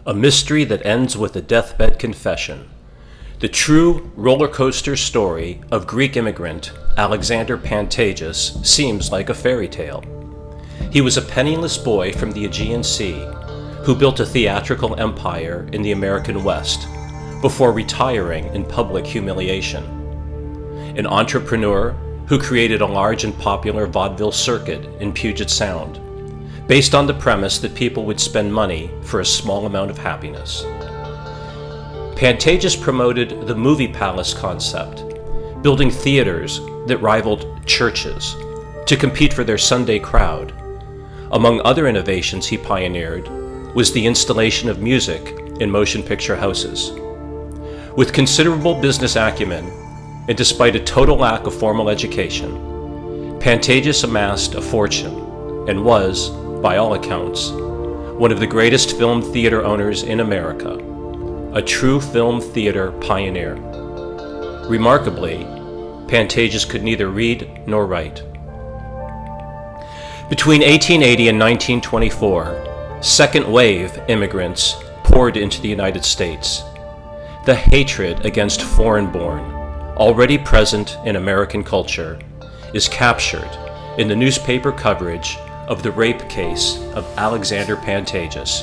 A mystery that ends with a deathbed confession. The true roller coaster story of Greek immigrant Alexander Pantages seems like a fairy tale. He was a penniless boy from the Aegean Sea who built a theatrical empire in the American West before retiring in public humiliation. An entrepreneur who created a large and popular vaudeville circuit in Puget Sound, based on the premise that people would spend money for a small amount of happiness. Pantages promoted the movie palace concept, building theaters that rivaled churches to compete for their Sunday crowd. Among other innovations he pioneered was the installation of music in motion picture houses. With considerable business acumen, and despite a total lack of formal education, Pantages amassed a fortune and was, by all accounts, one of the greatest film theater owners in America, a true film theater pioneer. Remarkably, Pantages could neither read nor write. Between 1880 and 1924, second-wave immigrants poured into the United States. The hatred against foreign-born, already present in American culture, is captured in the newspaper coverage of the rape case of Alexander Pantages,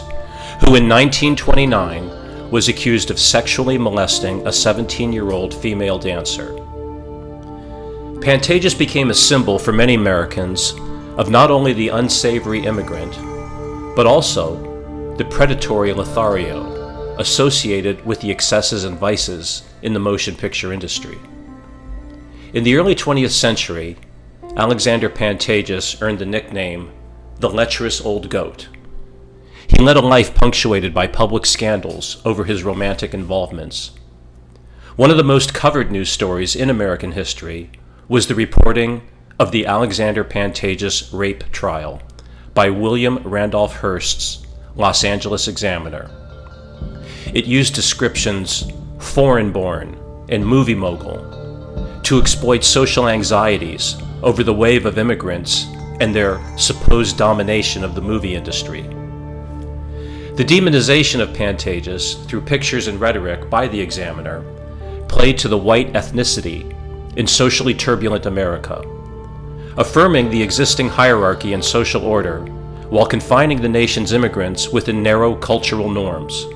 who in 1929 was accused of sexually molesting a 17-year-old female dancer. Pantages became a symbol for many Americans of not only the unsavory immigrant, but also the predatory Lothario associated with the excesses and vices in the motion picture industry. In the early 20th century, Alexander Pantages earned the nickname the lecherous old goat. He led a life punctuated by public scandals over his romantic involvements. One of the most covered news stories in American history was the reporting of the Alexander Pantages rape trial by William Randolph Hearst's Los Angeles Examiner. It used descriptions foreign-born and movie mogul to exploit social anxieties over the wave of immigrants and their supposed domination of the movie industry. The demonization of Pantages through pictures and rhetoric by the Examiner played to the white ethnicity in socially turbulent America, affirming the existing hierarchy and social order while confining the nation's immigrants within narrow cultural norms.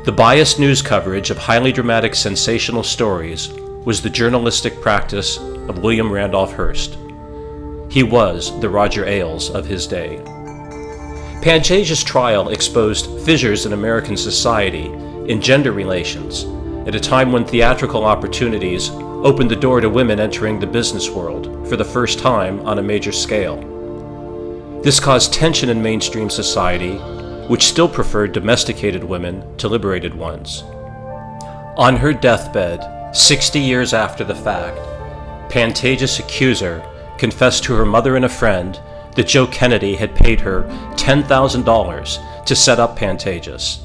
The biased news coverage of highly dramatic sensational stories was the journalistic practice of William Randolph Hearst. He was the Roger Ailes of his day. Pantages' trial exposed fissures in American society in gender relations at a time when theatrical opportunities opened the door to women entering the business world for the first time on a major scale. This caused tension in mainstream society, which still preferred domesticated women to liberated ones. On her deathbed, 60 years after the fact, Pantages' accuser confessed to her mother and a friend that Joe Kennedy had paid her $10,000 to set up Pantages,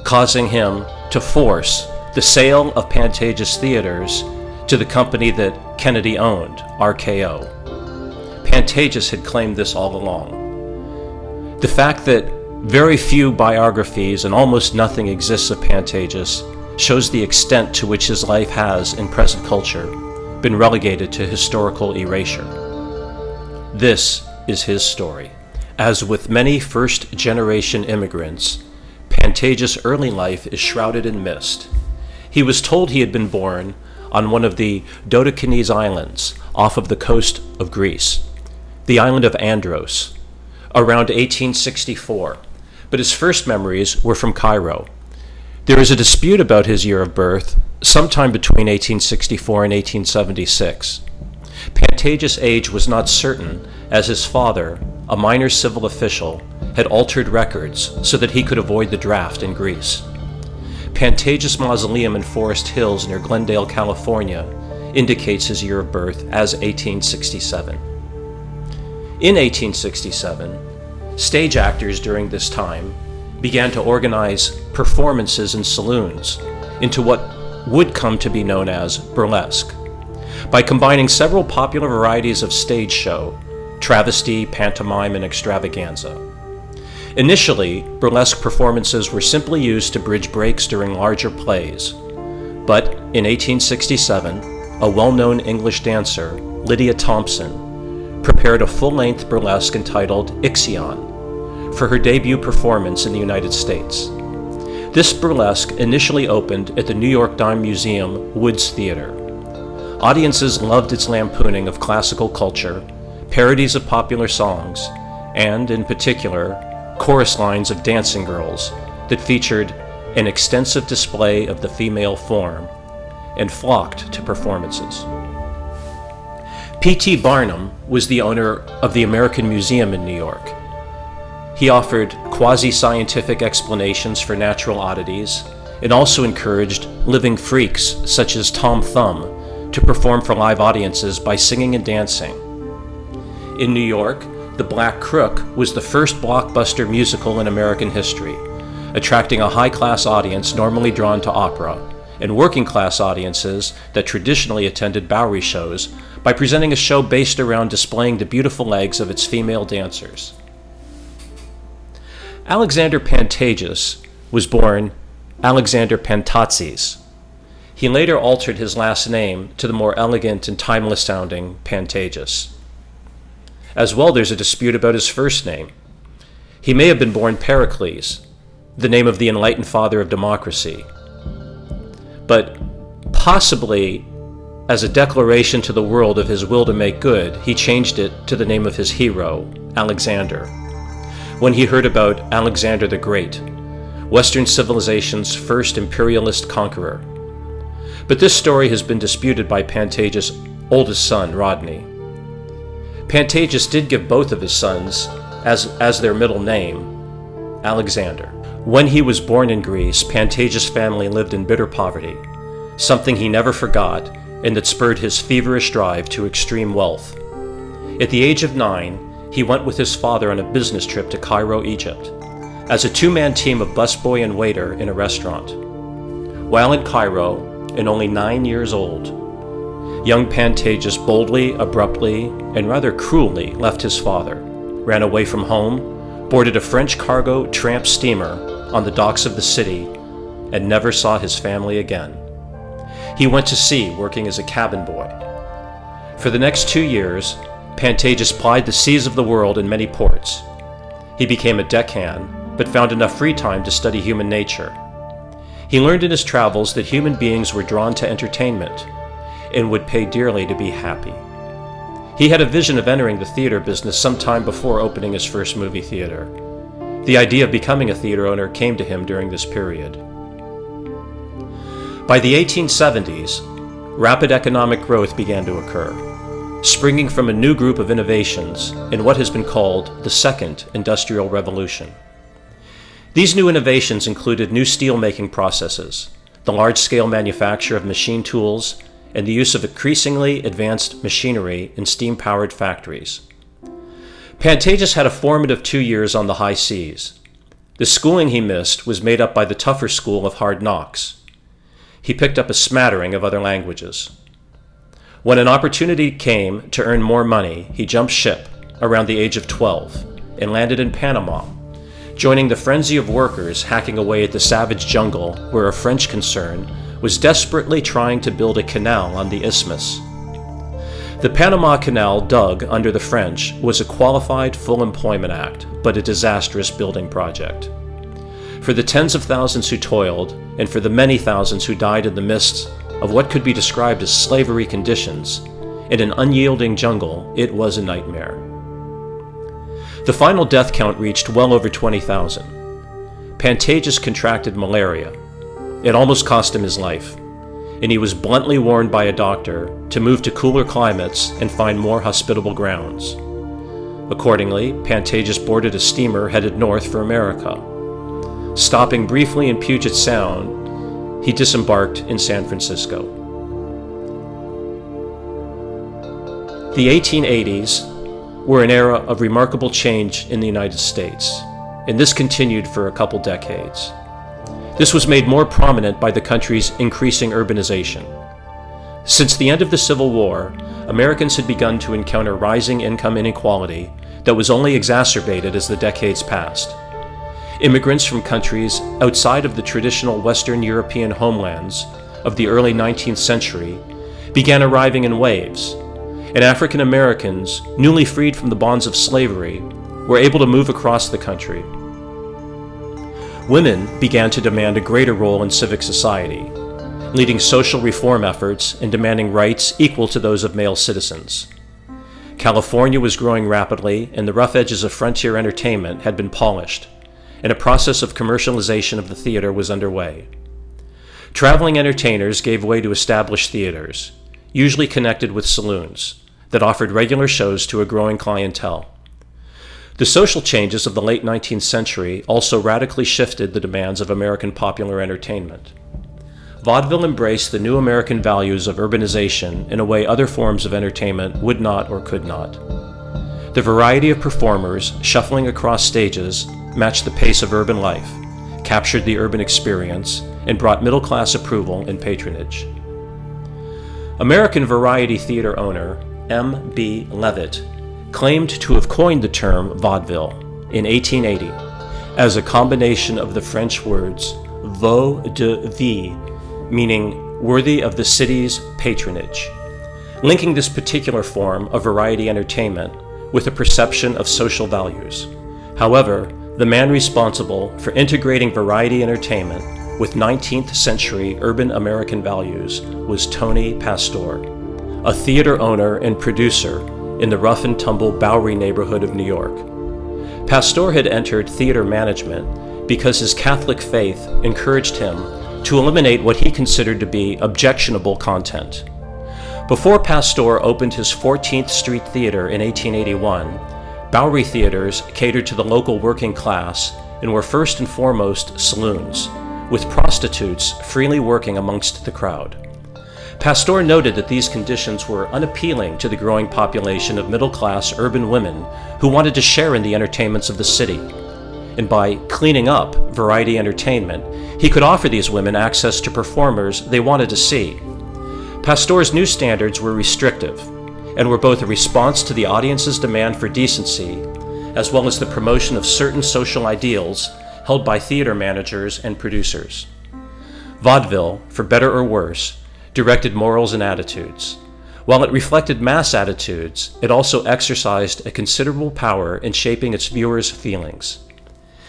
causing him to force the sale of Pantages theaters to the company that Kennedy owned, RKO. Pantages had claimed this all along. The fact that very few biographies and almost nothing exists of Pantages shows the extent to which his life has, in present culture, been relegated to historical erasure. This is his story. As with many first-generation immigrants, Pantages' early life is shrouded in mist. He was told he had been born on one of the Dodecanese Islands off of the coast of Greece, the island of Andros, around 1864, but his first memories were from Cairo. There is a dispute about his year of birth, sometime between 1864 and 1876. Pantages' age was not certain, as his father, a minor civil official, had altered records so that he could avoid the draft in Greece. Pantages' mausoleum in Forest Hills near Glendale, California, indicates his year of birth as 1867. In 1867, stage actors during this time began to organize performances in saloons into what would come to be known as burlesque, by combining several popular varieties of stage show, travesty, pantomime, and extravaganza. Initially, burlesque performances were simply used to bridge breaks during larger plays. But in 1867, a well-known English dancer, Lydia Thompson, prepared a full-length burlesque entitled Ixion for her debut performance in the United States. This burlesque initially opened at the New York Dime Museum Woods Theatre. Audiences loved its lampooning of classical culture, parodies of popular songs, and, in particular, chorus lines of dancing girls that featured an extensive display of the female form and flocked to performances. P.T. Barnum was the owner of the American Museum in New York. He offered quasi-scientific explanations for natural oddities and also encouraged living freaks such as Tom Thumb to perform for live audiences by singing and dancing. In New York, The Black Crook was the first blockbuster musical in American history, attracting a high-class audience normally drawn to opera, and working-class audiences that traditionally attended Bowery shows by presenting a show based around displaying the beautiful legs of its female dancers. Alexander Pantages was born Alexander Pantages. He later altered his last name to the more elegant and timeless-sounding Pantages. As well, there's a dispute about his first name. He may have been born Periklis, the name of the enlightened father of democracy, but possibly as a declaration to the world of his will to make good, he changed it to the name of his hero, Alexander, when he heard about Alexander the Great, Western civilization's first imperialist conqueror. But this story has been disputed by Pantages' oldest son, Rodney. Pantages did give both of his sons as their middle name, Alexander. When he was born in Greece, Pantages' family lived in bitter poverty, something he never forgot and that spurred his feverish drive to extreme wealth. At the age of 9, he went with his father on a business trip to Cairo, Egypt, as a two-man team of busboy and waiter in a restaurant. While in Cairo, and only 9 years old, young Pantages boldly, abruptly, and rather cruelly left his father, ran away from home, boarded a French cargo tramp steamer on the docks of the city, and never saw his family again. He went to sea working as a cabin boy. For the next 2 years, Pantages plied the seas of the world in many ports. He became a deckhand, but found enough free time to study human nature. He learned in his travels that human beings were drawn to entertainment and would pay dearly to be happy. He had a vision of entering the theater business sometime before opening his first movie theater. The idea of becoming a theater owner came to him during this period. By the 1870s, rapid economic growth began to occur, springing from a new group of innovations in what has been called the Second Industrial Revolution. These new innovations included new steel-making processes, the large-scale manufacture of machine tools, and the use of increasingly advanced machinery in steam-powered factories. Pantages had a formative 2 years on the high seas. The schooling he missed was made up by the tougher school of hard knocks. He picked up a smattering of other languages. When an opportunity came to earn more money, he jumped ship around the age of 12 and landed in Panama, joining the frenzy of workers hacking away at the savage jungle where a French concern was desperately trying to build a canal on the isthmus. The Panama Canal, dug under the French, was a qualified full employment act, but a disastrous building project. For the tens of thousands who toiled, and for the many thousands who died in the midst of what could be described as slavery conditions, in an unyielding jungle, it was a nightmare. The final death count reached well over 20,000. Pantages contracted malaria. It almost cost him his life, and he was bluntly warned by a doctor to move to cooler climates and find more hospitable grounds. Accordingly, Pantages boarded a steamer headed north for America. Stopping briefly in Puget Sound, he disembarked in San Francisco. The 1880s were an era of remarkable change in the United States, and this continued for a couple decades. This was made more prominent by the country's increasing urbanization. Since the end of the Civil War, Americans had begun to encounter rising income inequality that was only exacerbated as the decades passed. Immigrants from countries outside of the traditional Western European homelands of the early 19th century began arriving in waves, and African Americans, newly freed from the bonds of slavery, were able to move across the country. Women began to demand a greater role in civic society, leading social reform efforts and demanding rights equal to those of male citizens. California was growing rapidly, and the rough edges of frontier entertainment had been polished, and a process of commercialization of the theater was underway. Traveling entertainers gave way to established theaters, usually connected with saloons, that offered regular shows to a growing clientele. The social changes of the late 19th century also radically shifted the demands of American popular entertainment. Vaudeville embraced the new American values of urbanization in a way other forms of entertainment would not or could not. The variety of performers shuffling across stages matched the pace of urban life, captured the urban experience, and brought middle-class approval and patronage. American variety theater owner M.B. Levitt claimed to have coined the term vaudeville in 1880 as a combination of the French words vaudeville, meaning worthy of the city's patronage, linking this particular form of variety entertainment with a perception of social values. However, the man responsible for integrating variety entertainment with 19th century urban American values was Tony Pastor, a theater owner and producer in the rough-and-tumble Bowery neighborhood of New York. Pastor had entered theater management because his Catholic faith encouraged him to eliminate what he considered to be objectionable content. Before Pastor opened his 14th Street Theater in 1881, Bowery theaters catered to the local working class and were first and foremost saloons, with prostitutes freely working amongst the crowd. Pastor noted that these conditions were unappealing to the growing population of middle-class urban women who wanted to share in the entertainments of the city, and by cleaning up variety entertainment, he could offer these women access to performers they wanted to see. Pastor's new standards were restrictive, and were both a response to the audience's demand for decency, as well as the promotion of certain social ideals held by theater managers and producers. Vaudeville, for better or worse, directed morals and attitudes. While it reflected mass attitudes, it also exercised a considerable power in shaping its viewers' feelings.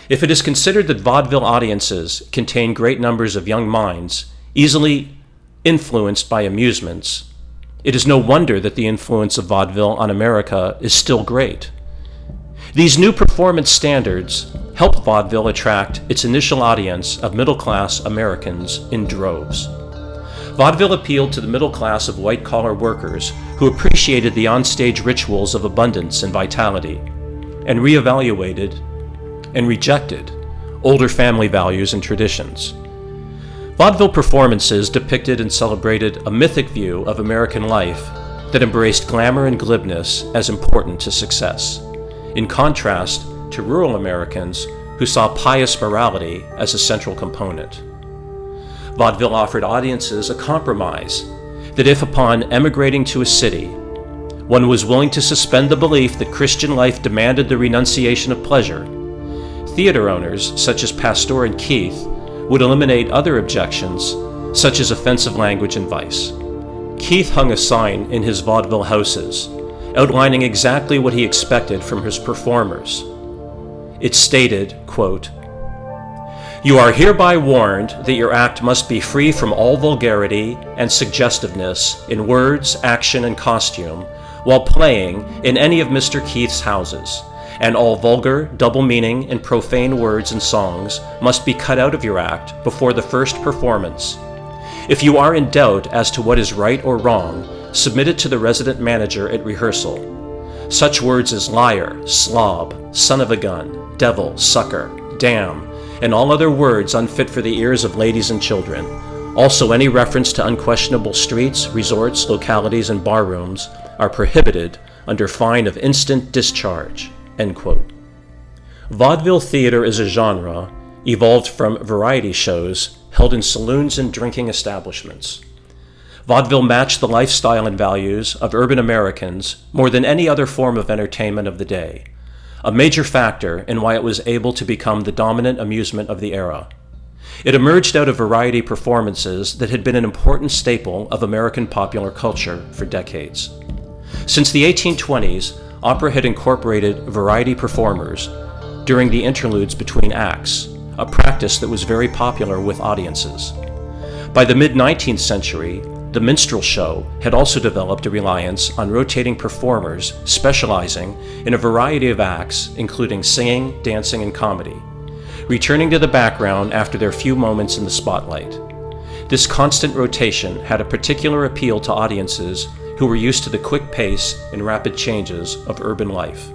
If it is considered that vaudeville audiences contain great numbers of young minds, easily influenced by amusements, it is no wonder that the influence of vaudeville on America is still great. These new performance standards helped vaudeville attract its initial audience of middle-class Americans in droves. Vaudeville appealed to the middle class of white-collar workers who appreciated the onstage rituals of abundance and vitality, and reevaluated and rejected older family values and traditions. Vaudeville performances depicted and celebrated a mythic view of American life that embraced glamour and glibness as important to success, in contrast to rural Americans who saw pious morality as a central component. Vaudeville offered audiences a compromise that if upon emigrating to a city, one was willing to suspend the belief that Christian life demanded the renunciation of pleasure, theater owners such as Pastor and Keith would eliminate other objections such as offensive language and vice. Keith hung a sign in his vaudeville houses outlining exactly what he expected from his performers. It stated, quote, "You are hereby warned that your act must be free from all vulgarity and suggestiveness in words, action, and costume while playing in any of Mr. Keith's houses, and all vulgar, double-meaning, and profane words and songs must be cut out of your act before the first performance. If you are in doubt as to what is right or wrong, submit it to the resident manager at rehearsal. Such words as liar, slob, son of a gun, devil, sucker, damn, and all other words unfit for the ears of ladies and children. Also, any reference to unquestionable streets, resorts, localities, and barrooms are prohibited under fine of instant discharge." End quote. Vaudeville theater as a genre evolved from variety shows held in saloons and drinking establishments. Vaudeville matched the lifestyle and values of urban Americans more than any other form of entertainment of the day, a major factor in why it was able to become the dominant amusement of the era. It emerged out of variety performances that had been an important staple of American popular culture for decades. Since the 1820s, opera had incorporated variety performers during the interludes between acts, a practice that was very popular with audiences. By the mid-19th century, the Minstrel Show had also developed a reliance on rotating performers specializing in a variety of acts, including singing, dancing, and comedy, returning to the background after their few moments in the spotlight. This constant rotation had a particular appeal to audiences who were used to the quick pace and rapid changes of urban life.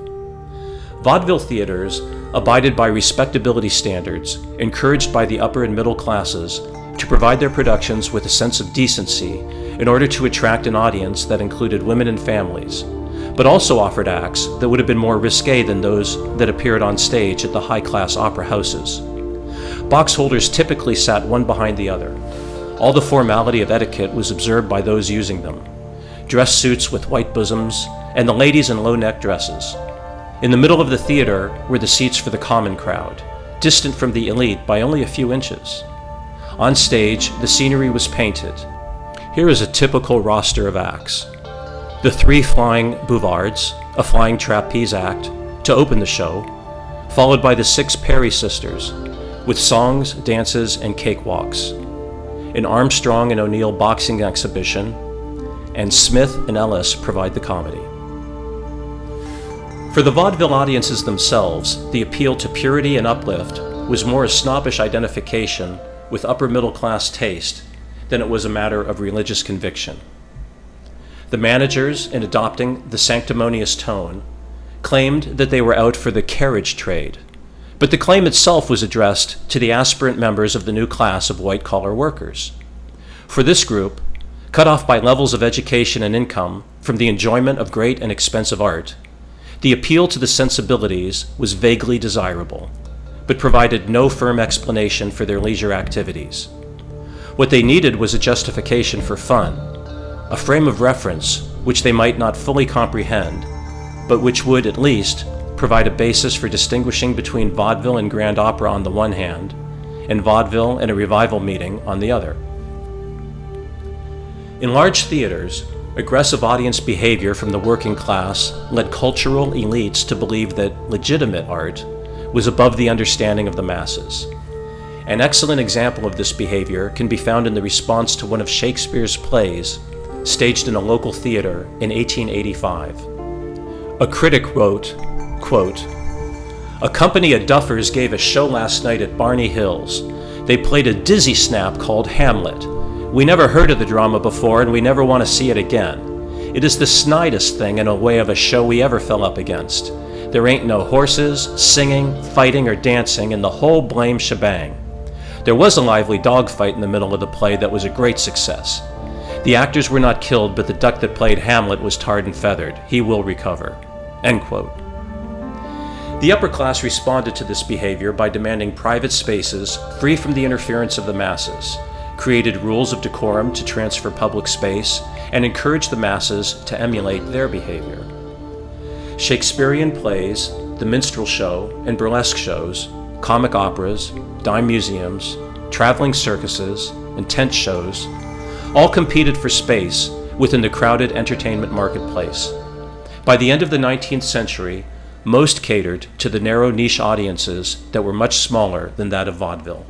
Vaudeville theaters abided by respectability standards encouraged by the upper and middle classes to provide their productions with a sense of decency in order to attract an audience that included women and families, but also offered acts that would have been more risque than those that appeared on stage at the high-class opera houses. Box holders typically sat one behind the other. All the formality of etiquette was observed by those using them. Dress suits with white bosoms, and the ladies in low-neck dresses. In the middle of the theater were the seats for the common crowd, distant from the elite by only a few inches. On stage, the scenery was painted. Here is a typical roster of acts. The 3 flying bouvards, a flying trapeze act, to open the show, followed by the 6 Perry sisters, with songs, dances, and cakewalks. An Armstrong and O'Neill boxing exhibition, and Smith and Ellis provide the comedy. For the vaudeville audiences themselves, the appeal to purity and uplift was more a snobbish identification with upper middle class taste than it was a matter of religious conviction. The managers, in adopting the sanctimonious tone, claimed that they were out for the carriage trade, but the claim itself was addressed to the aspirant members of the new class of white-collar workers. For this group, cut off by levels of education and income from the enjoyment of great and expensive art, the appeal to the sensibilities was vaguely desirable, but provided no firm explanation for their leisure activities. What they needed was a justification for fun, a frame of reference which they might not fully comprehend, but which would at least provide a basis for distinguishing between vaudeville and grand opera on the one hand, and vaudeville and a revival meeting on the other. In large theaters, aggressive audience behavior from the working class led cultural elites to believe that legitimate art was above the understanding of the masses. An excellent example of this behavior can be found in the response to one of Shakespeare's plays, staged in a local theater in 1885. A critic wrote, quote, "A company of duffers gave a show last night at Barney Hills. They played a dizzy snap called Hamlet. We never heard of the drama before, and we never want to see it again. It is the snidest thing in a way of a show we ever fell up against. There ain't no horses, singing, fighting, or dancing in the whole blame shebang. There was a lively dogfight in the middle of the play that was a great success. The actors were not killed, but the duck that played Hamlet was tarred and feathered. He will recover." End quote. The upper class responded to this behavior by demanding private spaces free from the interference of the masses, created rules of decorum to transfer public space, and encouraged the masses to emulate their behavior. Shakespearean plays, the Minstrel Show, and burlesque shows, comic operas, dime museums, traveling circuses, and tent shows all competed for space within the crowded entertainment marketplace. By the end of the 19th century, most catered to the narrow niche audiences that were much smaller than that of vaudeville.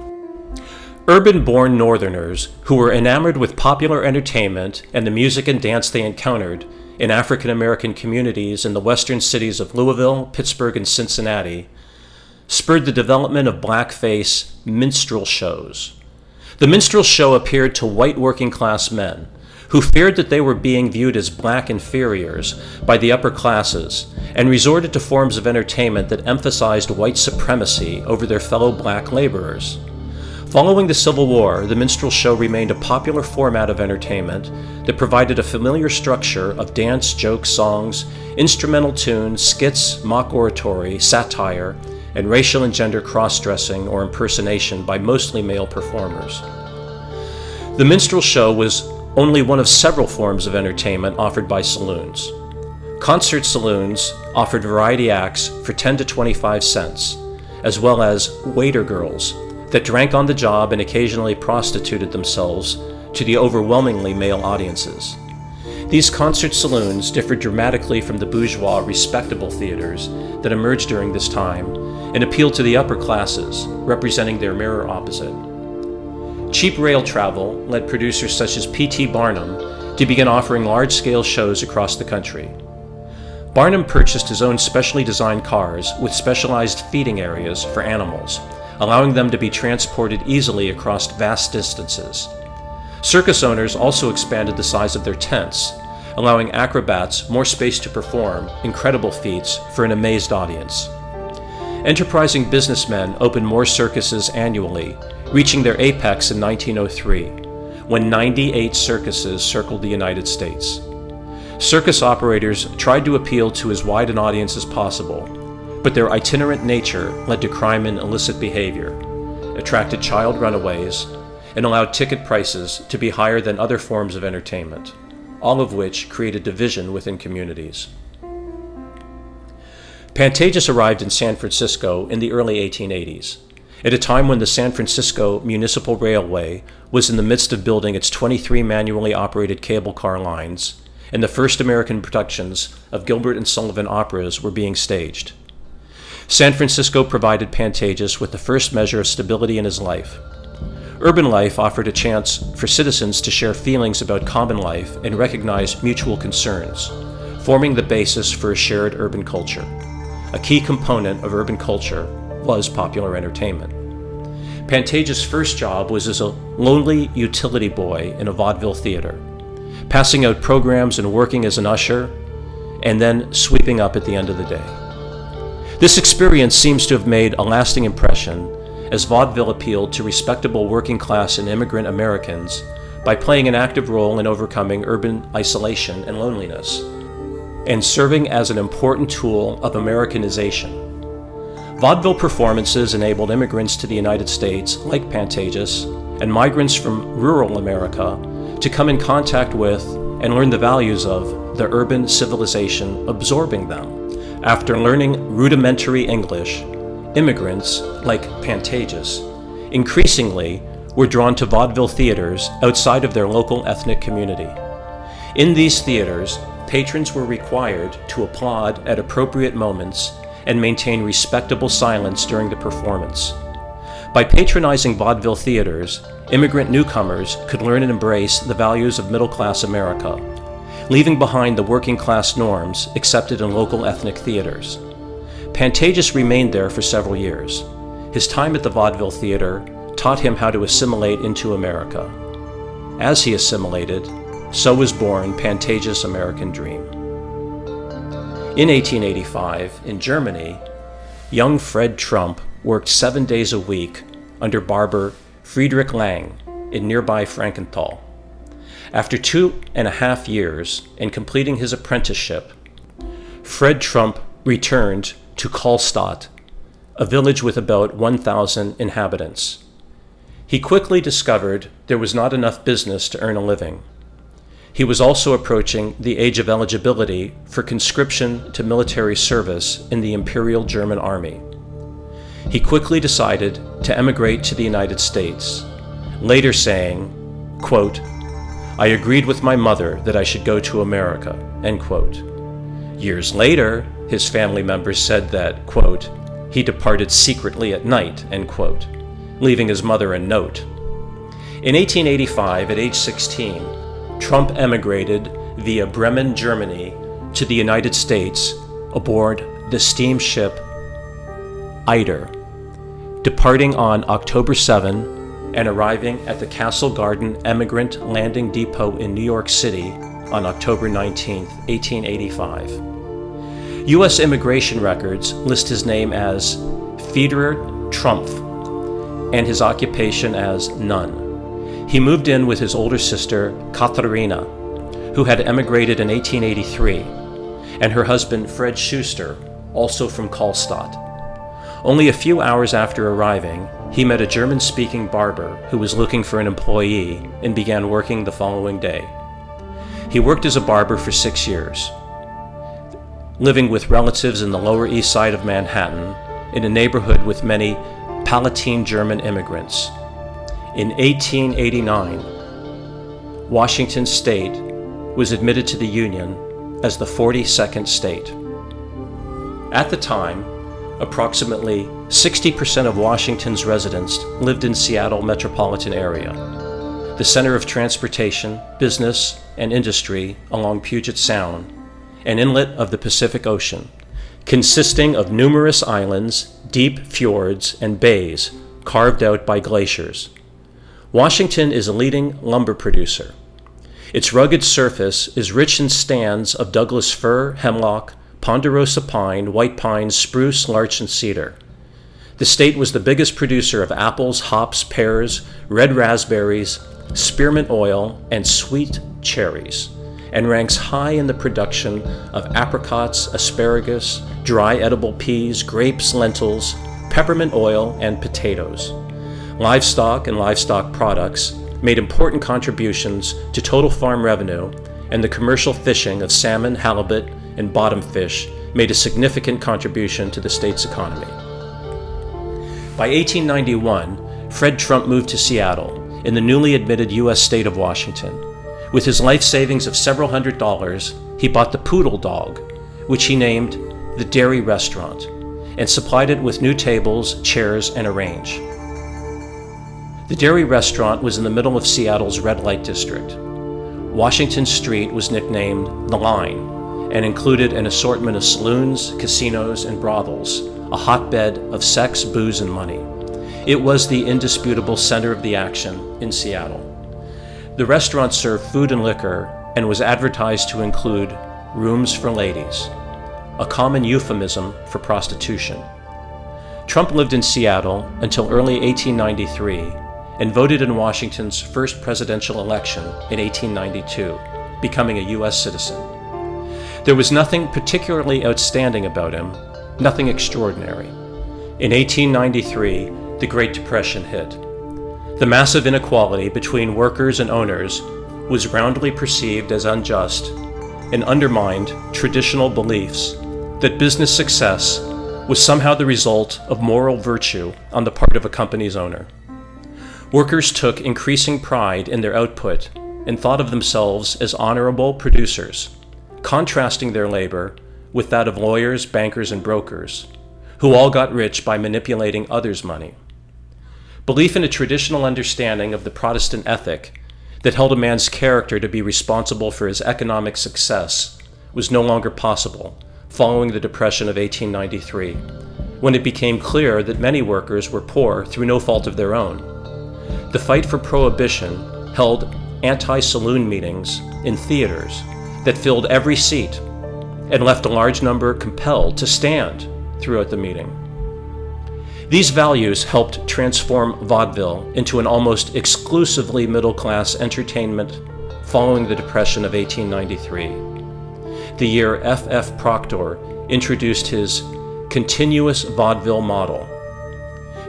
Urban-born Northerners who were enamored with popular entertainment and the music and dance they encountered in African American communities in the western cities of Louisville, Pittsburgh, and Cincinnati spurred the development of blackface minstrel shows. The minstrel show appeared to white working-class men who feared that they were being viewed as black inferiors by the upper classes and resorted to forms of entertainment that emphasized white supremacy over their fellow black laborers. Following the Civil War, the minstrel show remained a popular format of entertainment that provided a familiar structure of dance, jokes, songs, instrumental tunes, skits, mock oratory, satire, and racial and gender cross-dressing or impersonation by mostly male performers. The minstrel show was only one of several forms of entertainment offered by saloons. Concert saloons offered variety acts for 10 to 25 cents, as well as waiter girls that drank on the job and occasionally prostituted themselves to the overwhelmingly male audiences. These concert saloons differed dramatically from the bourgeois respectable theaters that emerged during this time and appealed to the upper classes, representing their mirror opposite. Cheap rail travel led producers such as P.T. Barnum to begin offering large-scale shows across the country. Barnum purchased his own specially designed cars with specialized feeding areas for animals, allowing them to be transported easily across vast distances. Circus owners also expanded the size of their tents, allowing acrobats more space to perform incredible feats for an amazed audience. Enterprising businessmen opened more circuses annually, reaching their apex in 1903, when 98 circuses circled the United States. Circus operators tried to appeal to as wide an audience as possible, but their itinerant nature led to crime and illicit behavior, attracted child runaways, and allowed ticket prices to be higher than other forms of entertainment, all of which created division within communities. Pantages arrived in San Francisco in the early 1880s, at a time when the San Francisco Municipal Railway was in the midst of building its 23 manually operated cable car lines, and the first American productions of Gilbert and Sullivan operas were being staged. San Francisco provided Pantages with the first measure of stability in his life. Urban life offered a chance for citizens to share feelings about common life and recognize mutual concerns, forming the basis for a shared urban culture. A key component of urban culture was popular entertainment. Pantages' first job was as a lowly utility boy in a vaudeville theater, passing out programs and working as an usher, and then sweeping up at the end of the day. This experience seems to have made a lasting impression, as vaudeville appealed to respectable working-class and immigrant Americans by playing an active role in overcoming urban isolation and loneliness, and serving as an important tool of Americanization. Vaudeville performances enabled immigrants to the United States, like Pantages, and migrants from rural America to come in contact with and learn the values of the urban civilization absorbing them. After learning rudimentary English, immigrants, like Pantages, increasingly were drawn to vaudeville theaters outside of their local ethnic community. In these theaters, patrons were required to applaud at appropriate moments and maintain respectable silence during the performance. By patronizing vaudeville theaters, immigrant newcomers could learn and embrace the values of middle-class America, leaving behind the working-class norms accepted in local ethnic theaters. Pantages remained there for several years. His time at the Vaudeville Theatre taught him how to assimilate into America. As he assimilated, so was born Pantages' American Dream. In 1885, in Germany, young Fred Trump worked 7 days a week under barber Friedrich Lang in nearby Frankenthal. After 2.5 years and completing his apprenticeship, Fred Trump returned to Karlstadt, a village with about 1,000 inhabitants. He quickly discovered there was not enough business to earn a living. He was also approaching the age of eligibility for conscription to military service in the Imperial German Army. He quickly decided to emigrate to the United States, later saying, quote, "I agreed with my mother that I should go to America," end quote. Years later, his family members said that, quote, "he departed secretly at night," end quote, leaving his mother a note. In 1885, at age 16, Trump emigrated via Bremen, Germany, to the United States aboard the steamship Eider, departing on October 7 and arriving at the Castle Garden Emigrant Landing Depot in New York City on October 19, 1885. U.S. immigration records list his name as Federer Trumpf and his occupation as nun. He moved in with his older sister, Katharina, who had emigrated in 1883, and her husband, Fred Schuster, also from Karlstadt. Only a few hours after arriving, he met a German-speaking barber who was looking for an employee and began working the following day. He worked as a barber for 6 years. living with relatives in the Lower East Side of Manhattan, in a neighborhood with many Palatine German immigrants. In 1889, Washington State was admitted to the Union as the 42nd state. At the time, approximately 60% of Washington's residents lived in Seattle metropolitan area, the center of transportation, business, and industry along Puget Sound, an inlet of the Pacific Ocean, consisting of numerous islands, deep fjords, and bays carved out by glaciers. Washington is a leading lumber producer. Its rugged surface is rich in stands of Douglas fir, hemlock, ponderosa pine, white pine, spruce, larch, and cedar. The state was the biggest producer of apples, hops, pears, red raspberries, spearmint oil, and sweet cherries, and ranks high in the production of apricots, asparagus, dry edible peas, grapes, lentils, peppermint oil, and potatoes. Livestock and livestock products made important contributions to total farm revenue, and the commercial fishing of salmon, halibut, and bottom fish made a significant contribution to the state's economy. By 1891, Fred Trump moved to Seattle, in the newly admitted U.S. state of Washington. With his life savings of several $100s, he bought the Poodle Dog, which he named the Dairy Restaurant, and supplied it with new tables, chairs, and a range. The Dairy Restaurant was in the middle of Seattle's red light district. Washington Street was nicknamed The Line and included an assortment of saloons, casinos, and brothels, a hotbed of sex, booze, and money. It was the indisputable center of the action in Seattle. The restaurant served food and liquor and was advertised to include rooms for ladies, a common euphemism for prostitution. Trump lived in Seattle until early 1893 and voted in Washington's first presidential election in 1892, becoming a U.S. citizen. There was nothing particularly outstanding about him, nothing extraordinary. In 1893, the Great Depression hit. The massive inequality between workers and owners was roundly perceived as unjust and undermined traditional beliefs that business success was somehow the result of moral virtue on the part of a company's owner. Workers took increasing pride in their output and thought of themselves as honorable producers, contrasting their labor with that of lawyers, bankers, and brokers, who all got rich by manipulating others' money. Belief in a traditional understanding of the Protestant ethic that held a man's character to be responsible for his economic success was no longer possible following the Depression of 1893, when it became clear that many workers were poor through no fault of their own. The fight for prohibition held anti-saloon meetings in theaters that filled every seat and left a large number compelled to stand throughout the meeting. These values helped transform vaudeville into an almost exclusively middle-class entertainment following the Depression of 1893. The year F. Proctor introduced his continuous vaudeville model.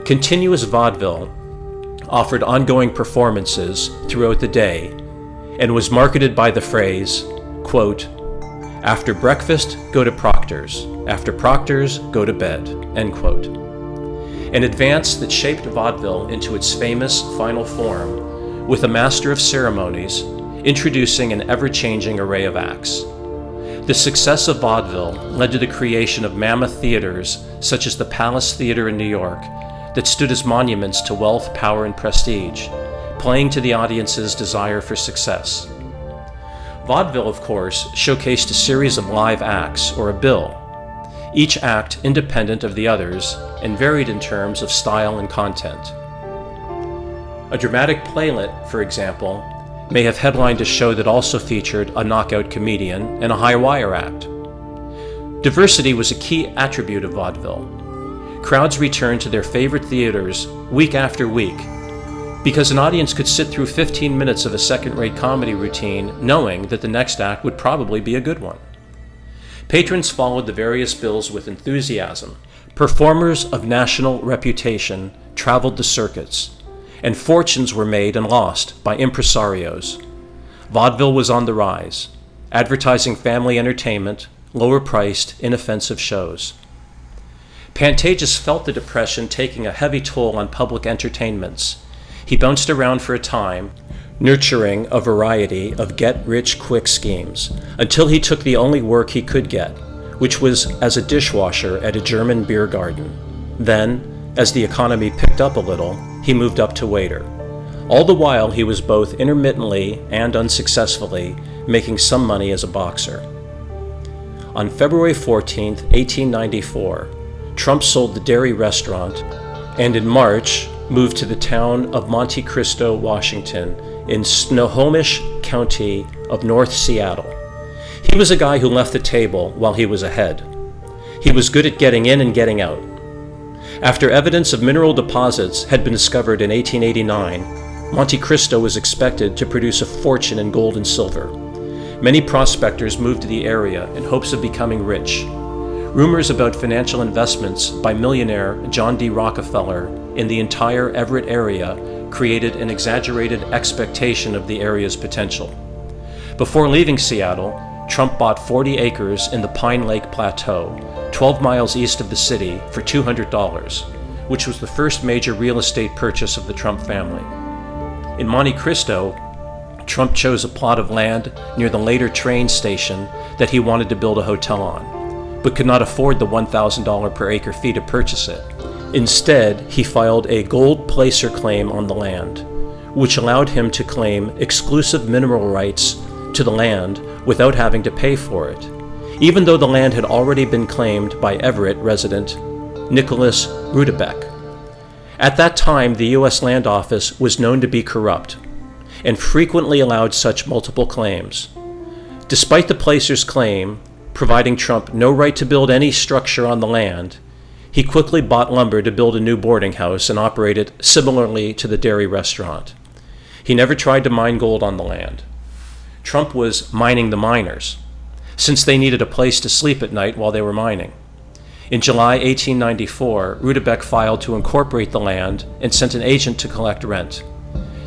Continuous vaudeville offered ongoing performances throughout the day and was marketed by the phrase, quote, "After breakfast, go to Proctor's. After Proctor's, go to bed," end quote. An advance that shaped vaudeville into its famous final form, with a master of ceremonies introducing an ever-changing array of acts. The success of vaudeville led to the creation of mammoth theaters such as the Palace Theatre in New York that stood as monuments to wealth, power, and prestige, playing to the audience's desire for success. Vaudeville, of course, showcased a series of live acts, or a bill, each act independent of the others and varied in terms of style and content. A dramatic playlet, for example, may have headlined a show that also featured a knockout comedian and a high-wire act. Diversity was a key attribute of vaudeville. Crowds returned to their favorite theaters week after week because an audience could sit through 15 minutes of a second-rate comedy routine knowing that the next act would probably be a good one. Patrons followed the various bills with enthusiasm. Performers of national reputation traveled the circuits, and fortunes were made and lost by impresarios. Vaudeville was on the rise, advertising family entertainment, lower-priced, inoffensive shows. Pantages felt the depression taking a heavy toll on public entertainments. He bounced around for a time, nurturing a variety of get-rich-quick schemes, until he took the only work he could get, which was as a dishwasher at a German beer garden. Then, as the economy picked up a little, he moved up to waiter. All the while, he was both intermittently and unsuccessfully making some money as a boxer. On February 14, 1894, Trump sold the dairy restaurant and in March moved to the town of Monte Cristo, Washington, in Snohomish County of North Seattle. He was a guy who left the table while he was ahead. He was good at getting in and getting out. After evidence of mineral deposits had been discovered in 1889, Monte Cristo was expected to produce a fortune in gold and silver. Many prospectors moved to the area in hopes of becoming rich. Rumors about financial investments by millionaire John D. Rockefeller in the entire Everett area created an exaggerated expectation of the area's potential. Before leaving Seattle, Trump bought 40 acres in the Pine Lake Plateau, 12 miles east of the city, for $200, which was the first major real estate purchase of the Trump family. In Monte Cristo, Trump chose a plot of land near the later train station that he wanted to build a hotel on, but could not afford the $1,000 per acre fee to purchase it. Instead, he filed a gold placer claim on the land, which allowed him to claim exclusive mineral rights to the land without having to pay for it, even though the land had already been claimed by Everett resident Nicholas Rudebeck. At that time, the U.S. Land Office was known to be corrupt and frequently allowed such multiple claims. Despite the placer's claim providing Trump no right to build any structure on the land, he quickly bought lumber to build a new boarding house and operate it similarly to the dairy restaurant. He never tried to mine gold on the land. Trump was mining the miners, since they needed a place to sleep at night while they were mining. In July 1894, Rudebeck filed to incorporate the land and sent an agent to collect rent.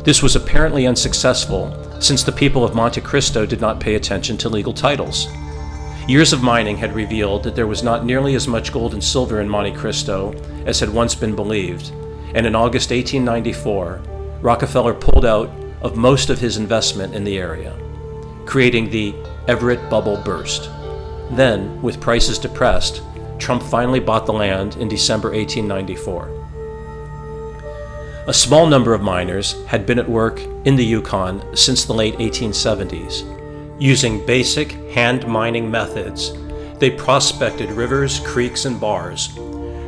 This was apparently unsuccessful, since the people of Monte Cristo did not pay attention to legal titles. Years of mining had revealed that there was not nearly as much gold and silver in Monte Cristo as had once been believed, and in August 1894, Rockefeller pulled out of most of his investment in the area, creating the Everett bubble burst. Then, with prices depressed, Trump finally bought the land in December 1894. A small number of miners had been at work in the Yukon since the late 1870s. Using basic hand mining methods, they prospected rivers, creeks, and bars,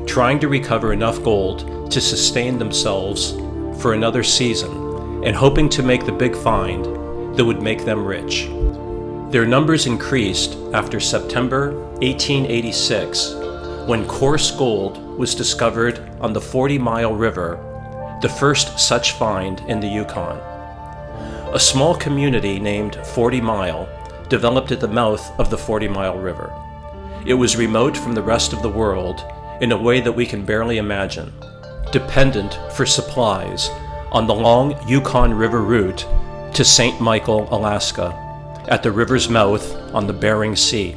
trying to recover enough gold to sustain themselves for another season and hoping to make the big find that would make them rich. Their numbers increased after September 1886, when coarse gold was discovered on the 40-mile river, the first such find in the Yukon. A small community named 40 Mile developed at the mouth of the 40-mile river. It was remote from the rest of the world in a way that we can barely imagine, dependent for supplies on the long Yukon River route to St. Michael, Alaska, at the river's mouth on the Bering Sea.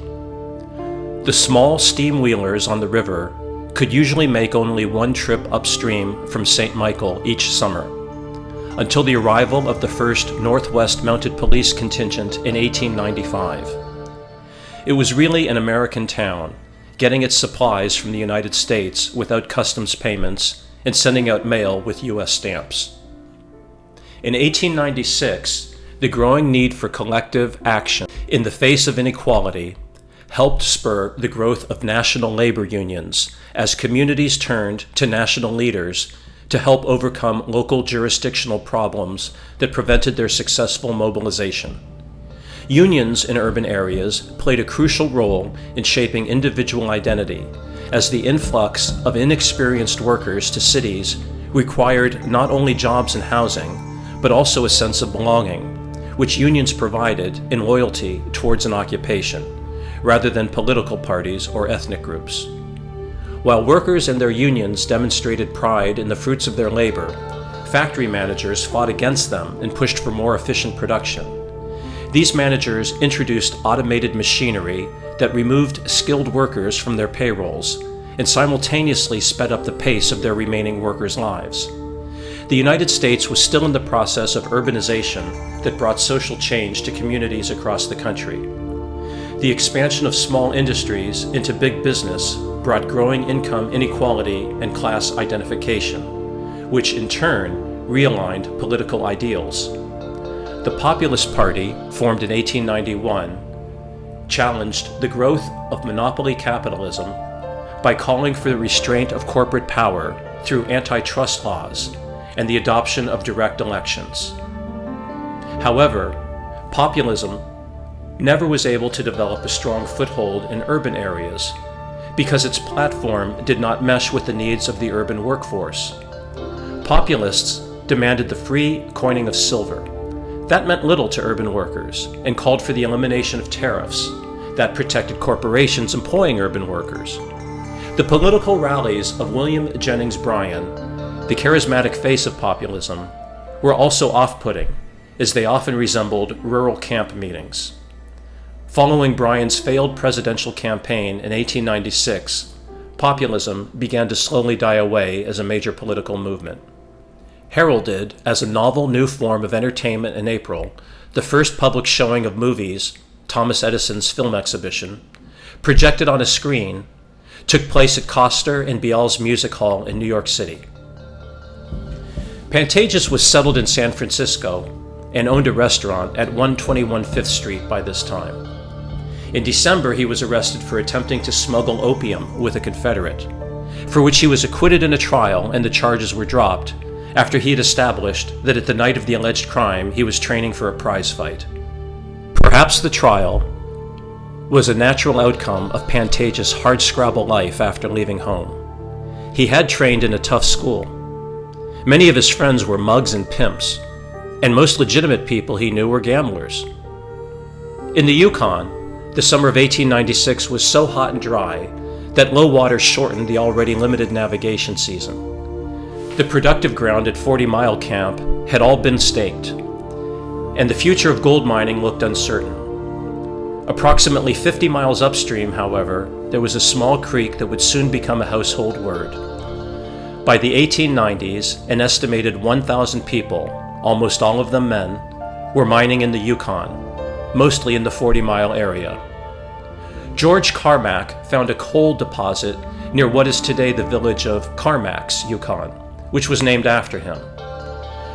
The small steam wheelers on the river could usually make only one trip upstream from St. Michael each summer, until the arrival of the first Northwest Mounted Police contingent in 1895. It was really an American town, getting its supplies from the United States without customs payments and sending out mail with U.S. stamps. In 1896, the growing need for collective action in the face of inequality helped spur the growth of national labor unions as communities turned to national leaders to help overcome local jurisdictional problems that prevented their successful mobilization. Unions in urban areas played a crucial role in shaping individual identity, as the influx of inexperienced workers to cities required not only jobs and housing, but also a sense of belonging, which unions provided in loyalty towards an occupation, rather than political parties or ethnic groups. While workers and their unions demonstrated pride in the fruits of their labor, factory managers fought against them and pushed for more efficient production. These managers introduced automated machinery that removed skilled workers from their payrolls and simultaneously sped up the pace of their remaining workers' lives. The United States was still in the process of urbanization that brought social change to communities across the country. The expansion of small industries into big business brought growing income inequality and class identification, which in turn realigned political ideals. The Populist Party, formed in 1891, challenged the growth of monopoly capitalism by calling for the restraint of corporate power through antitrust laws and the adoption of direct elections. However, populism never was able to develop a strong foothold in urban areas because its platform did not mesh with the needs of the urban workforce. Populists demanded the free coining of silver. That meant little to urban workers and called for the elimination of tariffs that protected corporations employing urban workers. The political rallies of William Jennings Bryan, the charismatic face of populism, were also off-putting, as they often resembled rural camp meetings. Following Bryan's failed presidential campaign in 1896, populism began to slowly die away as a major political movement. Heralded as a novel new form of entertainment in April, the first public showing of movies, Thomas Edison's film exhibition, projected on a screen, took place at Coster and Bial's Music Hall in New York City. Pantages was settled in San Francisco and owned a restaurant at 121 Fifth Street by this time. In December, he was arrested for attempting to smuggle opium with a Confederate, for which he was acquitted in a trial and the charges were dropped after he had established that at the night of the alleged crime he was training for a prize fight. Perhaps the trial was a natural outcome of Pantages' hardscrabble life after leaving home. He had trained in a tough school. Many of his friends were mugs and pimps, and most legitimate people he knew were gamblers. In the Yukon, the summer of 1896 was so hot and dry that low water shortened the already limited navigation season. The productive ground at 40 Mile Camp had all been staked, and the future of gold mining looked uncertain. Approximately 50 miles upstream, however, there was a small creek that would soon become a household word. By the 1890s, an estimated 1,000 people, almost all of them men, were mining in the Yukon, mostly in the 40 Mile area. George Carmack found a coal deposit near what is today the village of Carmacks, Yukon, which was named after him.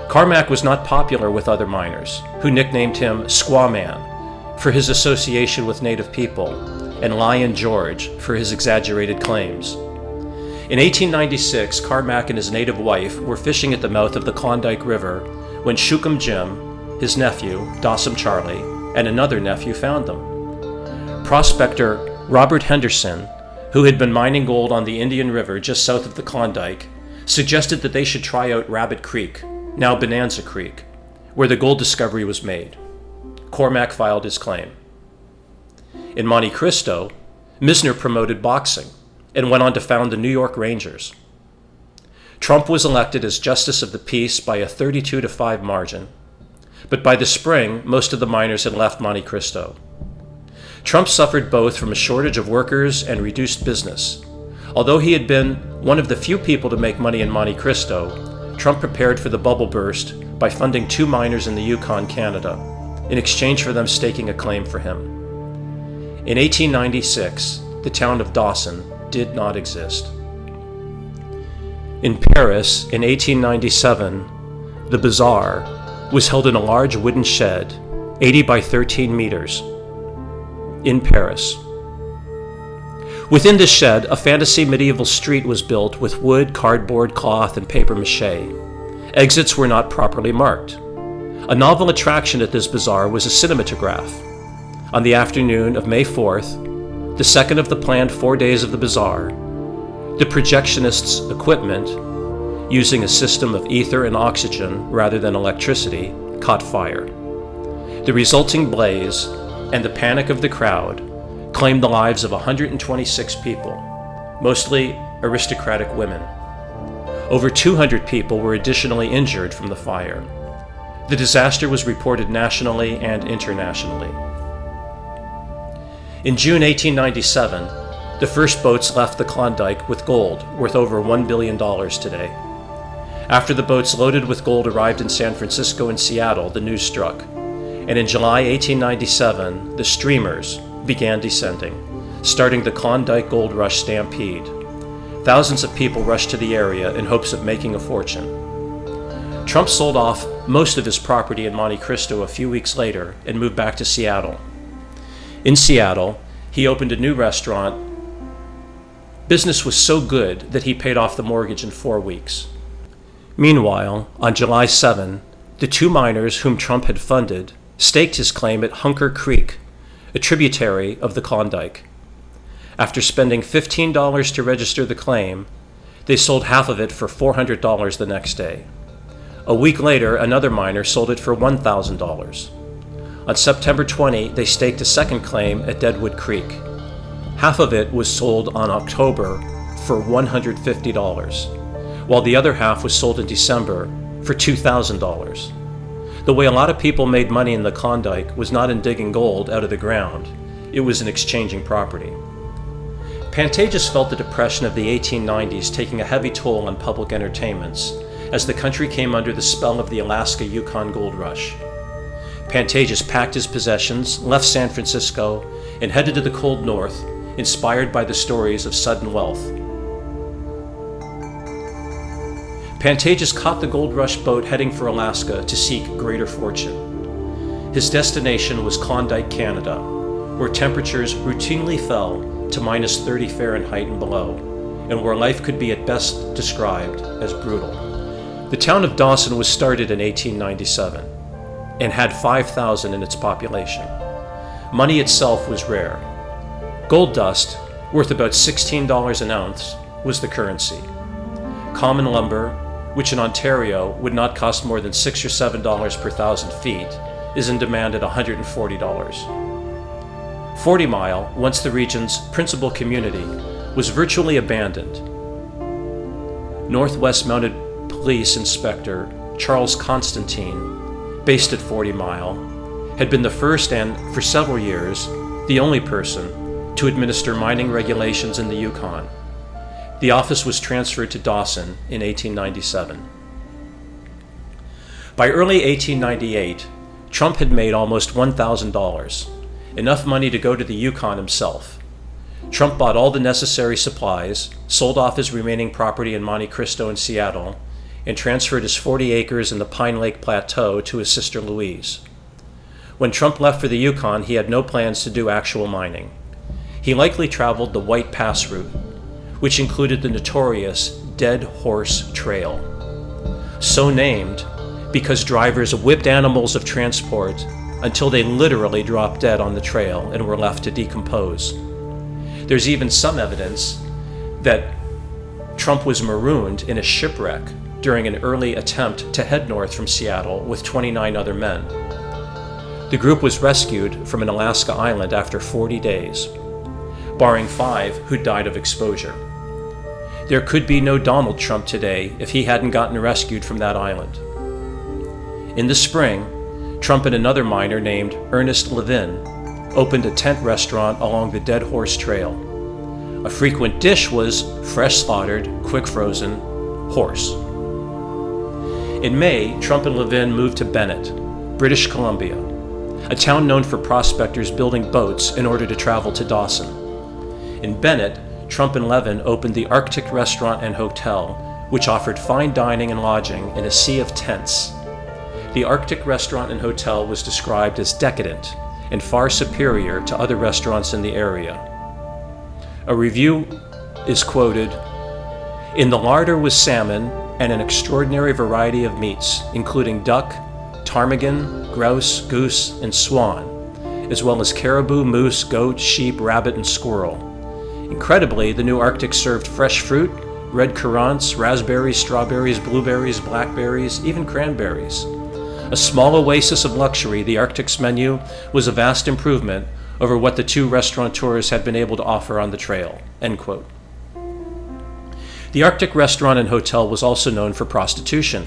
Carmack was not popular with other miners, who nicknamed him Squaw Man for his association with native people, and Lion George for his exaggerated claims. In 1896, Carmack and his native wife were fishing at the mouth of the Klondike River when Shookum Jim, his nephew, Dawson Charlie, and another nephew found them. Prospector Robert Henderson, who had been mining gold on the Indian River just south of the Klondike, suggested that they should try out Rabbit Creek, now Bonanza Creek, where the gold discovery was made. Cormack filed his claim. In Monte Cristo, Misner promoted boxing and went on to found the New York Rangers. Trump was elected as Justice of the Peace by a 32-5 margin, but by the spring, most of the miners had left Monte Cristo. Trump suffered both from a shortage of workers and reduced business. Although he had been one of the few people to make money in Monte Cristo, Trump prepared for the bubble burst by funding 2 miners in the Yukon, Canada, in exchange for them staking a claim for him. In 1896, the town of Dawson did not exist. In Paris, in 1897, the bazaar was held in a large wooden shed, 80 by 13 meters, in Paris. Within this shed, a fantasy medieval street was built with wood, cardboard, cloth, and papier-mâché. Exits were not properly marked. A novel attraction at this bazaar was a cinematograph. On the afternoon of May 4th, the second of the planned 4 days of the bazaar, the projectionist's equipment, using a system of ether and oxygen rather than electricity, caught fire. The resulting blaze and the panic of the crowd claimed the lives of 126 people, mostly aristocratic women. Over 200 people were additionally injured from the fire. The disaster was reported nationally and internationally. In June 1897, the first boats left the Klondike with gold worth over $1 billion today. After the boats loaded with gold arrived in San Francisco and Seattle, the news struck, and in July 1897, the streamers began descending, starting the Klondike Gold Rush stampede. Thousands of people rushed to the area in hopes of making a fortune. Trump sold off most of his property in Monte Cristo a few weeks later and moved back to Seattle. In Seattle, he opened a new restaurant. Business was so good that he paid off the mortgage in 4 weeks. Meanwhile, on July 7, the 2 miners whom Trump had funded staked his claim at Hunker Creek, a tributary of the Klondike. After spending $15 to register the claim, they sold half of it for $400 the next day. A week later, another miner sold it for $1,000. On September 20, they staked a second claim at Deadwood Creek. Half of it was sold on October for $150, while the other half was sold in December for $2,000. The way a lot of people made money in the Klondike was not in digging gold out of the ground, it was in exchanging property. Pantages felt the depression of the 1890s taking a heavy toll on public entertainments as the country came under the spell of the Alaska-Yukon gold rush. Pantages packed his possessions, left San Francisco, and headed to the cold north, inspired by the stories of sudden wealth. Pantages caught the gold rush boat heading for Alaska to seek greater fortune. His destination was Klondike, Canada, where temperatures routinely fell to minus 30 Fahrenheit and below, and where life could be at best described as brutal. The town of Dawson was started in 1897 and had 5,000 in its population. Money itself was rare. Gold dust, worth about $16 an ounce, was the currency. Common lumber, which in Ontario would not cost more than $6 or $7 per 1,000 feet, is in demand at $140. 40 Mile, once the region's principal community, was virtually abandoned. Northwest Mounted Police Inspector Charles Constantine, based at 40 Mile, had been the first and, for several years, the only person to administer mining regulations in the Yukon. The office was transferred to Dawson in 1897. By early 1898, Trump had made almost $1,000, enough money to go to the Yukon himself. Trump bought all the necessary supplies, sold off his remaining property in Monte Cristo and Seattle, and transferred his 40 acres in the Pine Lake Plateau to his sister Louise. When Trump left for the Yukon, he had no plans to do actual mining. He likely traveled the White Pass route, which included the notorious Dead Horse Trail. So named because drivers whipped animals of transport until they literally dropped dead on the trail and were left to decompose. There's even some evidence that Trump was marooned in a shipwreck during an early attempt to head north from Seattle with 29 other men. The group was rescued from an Alaska island after 40 days, barring 5 who died of exposure. There could be no Donald Trump today if he hadn't gotten rescued from that island. In the spring, Trump and another miner named Ernest Levin opened a tent restaurant along the Dead Horse Trail. A frequent dish was fresh slaughtered, quick frozen horse. In May, Trump and Levin moved to Bennett, British Columbia, a town known for prospectors building boats in order to travel to Dawson. In Bennett, Trump and Levin opened the Arctic Restaurant and Hotel, which offered fine dining and lodging in a sea of tents. The Arctic Restaurant and Hotel was described as decadent and far superior to other restaurants in the area. A review is quoted, "In the larder was salmon and an extraordinary variety of meats, including duck, ptarmigan, grouse, goose, and swan, as well as caribou, moose, goat, sheep, rabbit, and squirrel. Incredibly, the new Arctic served fresh fruit, red currants, raspberries, strawberries, blueberries, blackberries, even cranberries. A small oasis of luxury, the Arctic's menu was a vast improvement over what the two restaurateurs had been able to offer on the trail." End quote. The Arctic Restaurant and Hotel was also known for prostitution.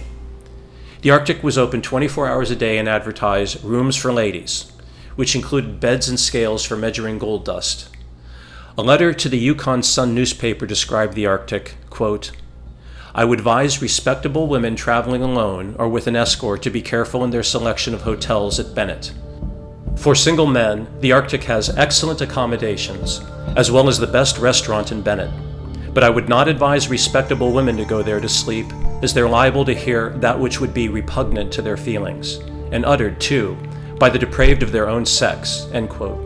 The Arctic was open 24 hours a day and advertised rooms for ladies, which included beds and scales for measuring gold dust. A letter to the Yukon Sun newspaper described the Arctic, quote, "I would advise respectable women traveling alone or with an escort to be careful in their selection of hotels at Bennett. For single men, the Arctic has excellent accommodations, as well as the best restaurant in Bennett. But I would not advise respectable women to go there to sleep, as they're liable to hear that which would be repugnant to their feelings, and uttered, too, by the depraved of their own sex," end quote.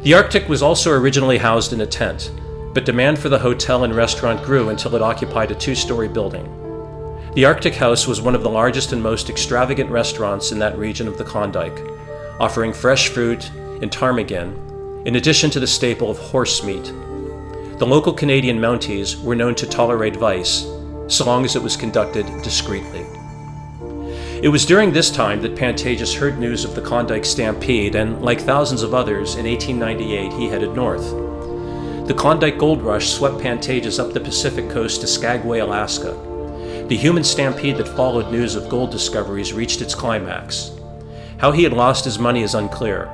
The Arctic was also originally housed in a tent, but demand for the hotel and restaurant grew until it occupied a 2-story building. The Arctic House was one of the largest and most extravagant restaurants in that region of the Klondike, offering fresh fruit and ptarmigan, in addition to the staple of horse meat. The local Canadian Mounties were known to tolerate vice, so long as it was conducted discreetly. It was during this time that Pantages heard news of the Klondike Stampede, and like thousands of others, in 1898 he headed north. The Klondike Gold Rush swept Pantages up the Pacific coast to Skagway, Alaska. The human stampede that followed news of gold discoveries reached its climax. How he had lost his money is unclear.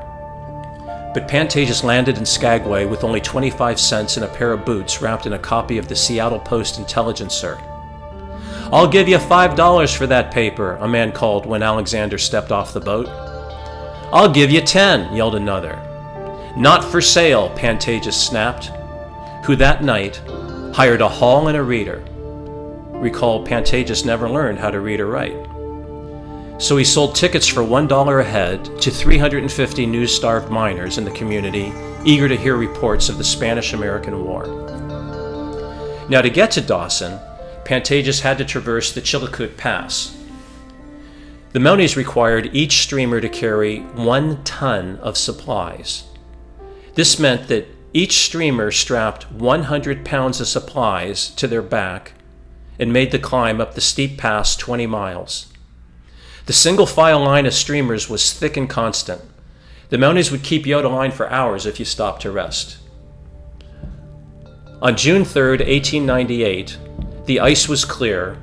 But Pantages landed in Skagway with only 25 cents and a pair of boots wrapped in a copy of the Seattle Post-Intelligencer. "I'll give you $5 for that paper," a man called when Alexander stepped off the boat. "I'll give you 10, yelled another. "Not for sale," Pantages snapped, who that night hired a hall and a reader. Recall, Pantages never learned how to read or write. So he sold tickets for $1 a head to 350 news-starved miners in the community, eager to hear reports of the Spanish-American War. Now, to get to Dawson, Pantages had to traverse the Chillicoot Pass. The Mounties required each streamer to carry 1 ton of supplies. This meant that each streamer strapped 100 pounds of supplies to their back and made the climb up the steep pass 20 miles. The single-file line of streamers was thick and constant. The Mounties would keep you out of line for hours if you stopped to rest. On June 3, 1898, the ice was clear,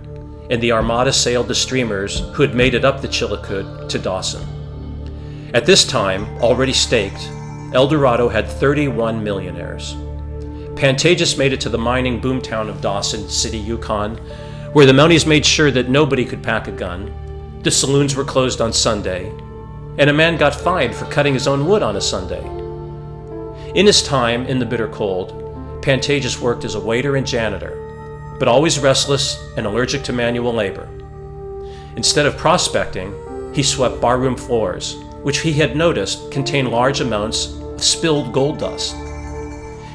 and the Armada sailed the streamers who had made it up the Chillicoot to Dawson. At this time, already staked, El Dorado had 31 millionaires. Pantages made it to the mining boomtown of Dawson City, Yukon, where the Mounties made sure that nobody could pack a gun. The saloons were closed on Sunday, and a man got fined for cutting his own wood on a Sunday. In his time in the bitter cold, Pantages worked as a waiter and janitor, but always restless and allergic to manual labor. Instead of prospecting, he swept barroom floors, which he had noticed contained large amounts of spilled gold dust.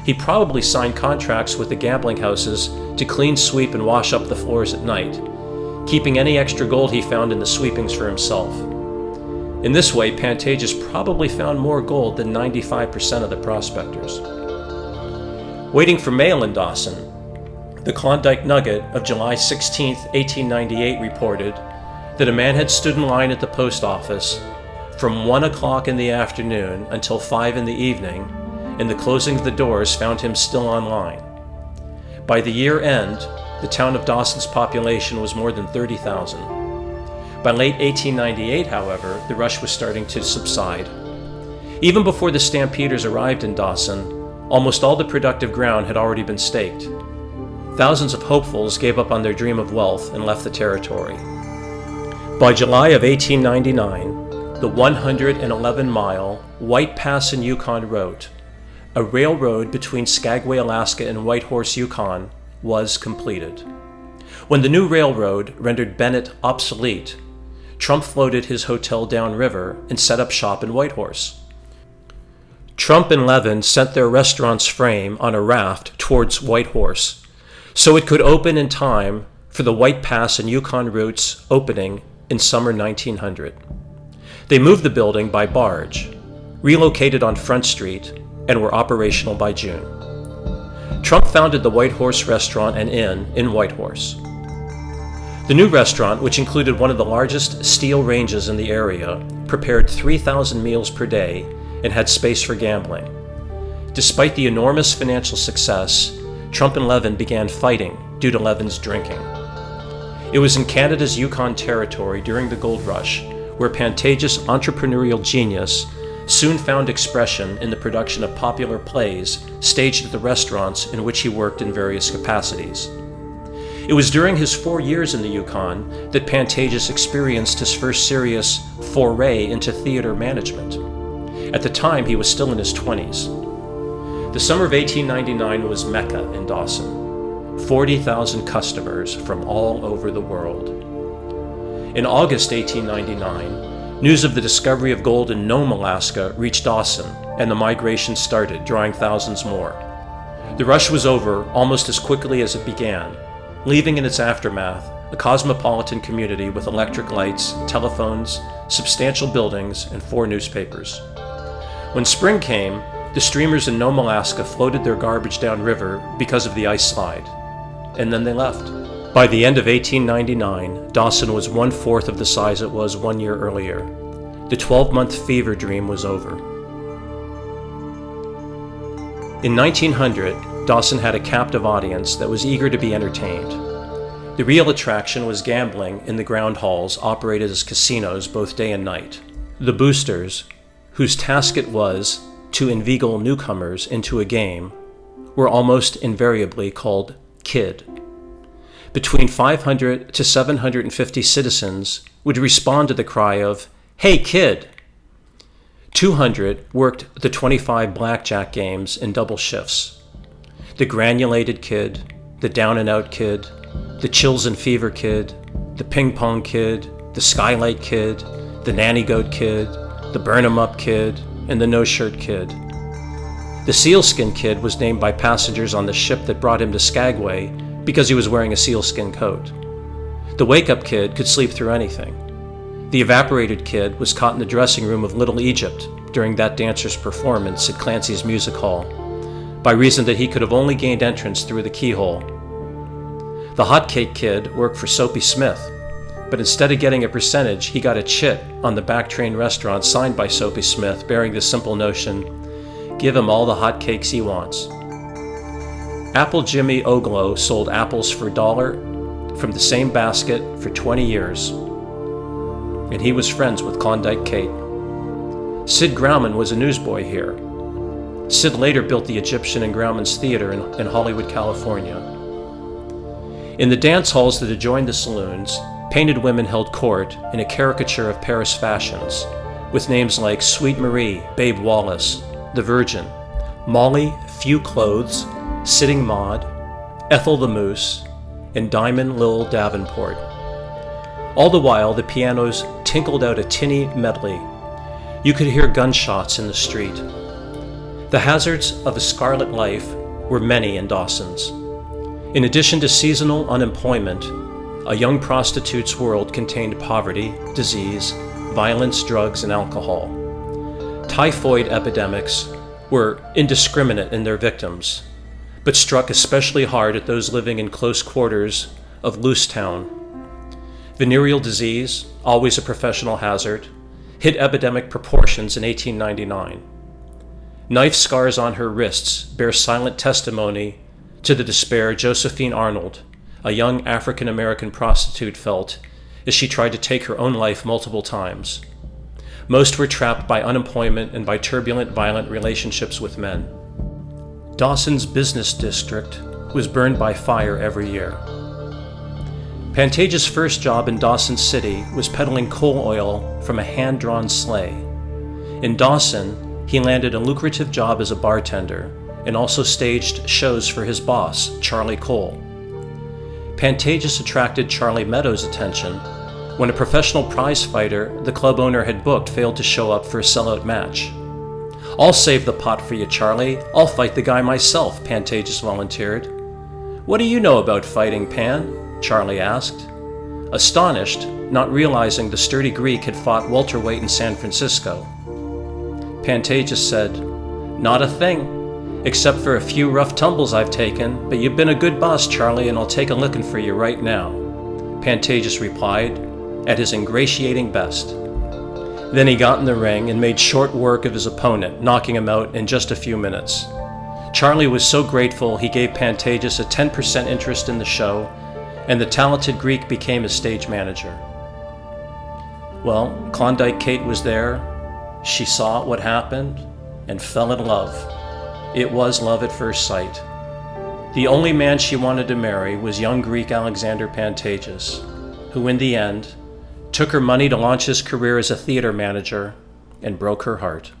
He probably signed contracts with the gambling houses to clean, sweep, and wash up the floors at night, keeping any extra gold he found in the sweepings for himself. In this way, Pantages probably found more gold than 95% of the prospectors. Waiting for mail in Dawson, the Klondike Nugget of July 16, 1898 reported that a man had stood in line at the post office from 1 o'clock in the afternoon until 5 in the evening, and the closing of the doors found him still online. By the year end, the town of Dawson's population was more than 30,000. By late 1898, however, the rush was starting to subside. Even before the stampeders arrived in Dawson, almost all the productive ground had already been staked. Thousands of hopefuls gave up on their dream of wealth and left the territory. By July of 1899, the 111-mile White Pass and Yukon Road, a railroad between Skagway, Alaska and Whitehorse, Yukon, was completed. When the new railroad rendered Bennett obsolete, Trump floated his hotel downriver and set up shop in Whitehorse. Trump and Levin sent their restaurant's frame on a raft towards Whitehorse, so it could open in time for the White Pass and Yukon routes opening in summer 1900. They moved the building by barge, relocated on Front Street, and were operational by June. Trump founded the Whitehorse Restaurant and Inn in Whitehorse. The new restaurant, which included one of the largest steel ranges in the area, prepared 3,000 meals per day and had space for gambling. Despite the enormous financial success, Trump and Levin began fighting due to Levin's drinking. It was in Canada's Yukon Territory during the gold rush where Pantages' entrepreneurial genius soon found expression in the production of popular plays staged at the restaurants in which he worked in various capacities. It was during his 4 years in the Yukon that Pantages experienced his first serious foray into theater management. At the time, he was still in his 20s. The summer of 1899 was Mecca in Dawson. 40,000 customers from all over the world. In August 1899, news of the discovery of gold in Nome, Alaska reached Dawson, and the migration started, drawing thousands more. The rush was over almost as quickly as it began, leaving in its aftermath a cosmopolitan community with electric lights, telephones, substantial buildings, and 4 newspapers. When spring came, the streamers in Nome, Alaska floated their garbage downriver because of the ice slide, and then they left. By the end of 1899, Dawson was 1/4 of the size it was 1 year earlier. The 12-month fever dream was over. In 1900, Dawson had a captive audience that was eager to be entertained. The real attraction was gambling in the ground halls operated as casinos both day and night. The boosters, whose task it was to inveigle newcomers into a game, were almost invariably called Kid. Between 500 to 750 citizens would respond to the cry of, "Hey, Kid!" 200 worked the 25 blackjack games in double shifts. The granulated kid, the down-and-out kid, the chills and fever kid, the ping-pong kid, the skylight kid, the nanny-goat kid, the burn-em-up kid, and the no-shirt kid. The sealskin kid was named by passengers on the ship that brought him to Skagway because he was wearing a sealskin coat. The wake-up kid could sleep through anything. The evaporated kid was caught in the dressing room of Little Egypt during that dancer's performance at Clancy's Music Hall, by reason that he could have only gained entrance through the keyhole. The hotcake kid worked for Soapy Smith, but instead of getting a percentage, he got a chit on the back train restaurant signed by Soapy Smith bearing the simple notion, "Give him all the hotcakes he wants." Apple Jimmy Oglow sold apples for $1 from the same basket for 20 years, and he was friends with Klondike Kate. Sid Grauman was a newsboy here. Sid later built the Egyptian and Grauman's Theatre in Hollywood, California. In the dance halls that adjoined the saloons, painted women held court in a caricature of Paris fashions, with names like Sweet Marie, Babe Wallace, The Virgin, Molly, Few Clothes, Sitting Maud, Ethel the Moose, and Diamond Lil Davenport. All the while, the pianos tinkled out a tinny medley. You could hear gunshots in the street. The hazards of a scarlet life were many in Dawson's. In addition to seasonal unemployment, a young prostitute's world contained poverty, disease, violence, drugs, and alcohol. Typhoid epidemics were indiscriminate in their victims, but struck especially hard at those living in close quarters of Loosetown. Venereal disease, always a professional hazard, hit epidemic proportions in 1899. Knife scars on her wrists bear silent testimony to the despair Josephine Arnold, a young African-American prostitute, felt as she tried to take her own life multiple times. Most were trapped by unemployment and by turbulent, violent relationships with men. Dawson's business district was burned by fire every year. Pantages' first job in Dawson City was peddling coal oil from a hand-drawn sleigh. In Dawson, he landed a lucrative job as a bartender and also staged shows for his boss, Charlie Cole. Pantages attracted Charlie Meadows' attention when a professional prize fighter the club owner had booked failed to show up for a sellout match. "I'll save the pot for you, Charlie. I'll fight the guy myself," Pantages volunteered. "What do you know about fighting, Pan?" Charlie asked. Astonished, not realizing the sturdy Greek had fought welterweight in San Francisco. Pantages said, "Not a thing, except for a few rough tumbles I've taken, but you've been a good boss, Charlie, and I'll take a licking for you right now," Pantages replied, at his ingratiating best. Then he got in the ring and made short work of his opponent, knocking him out in just a few minutes. Charlie was so grateful he gave Pantages a 10% interest in the show and the talented Greek became his stage manager. Well, Klondike Kate was there. She saw what happened and fell in love. It was love at first sight. The only man she wanted to marry was young Greek Alexander Pantages, who in the end took her money to launch his career as a theater manager and broke her heart.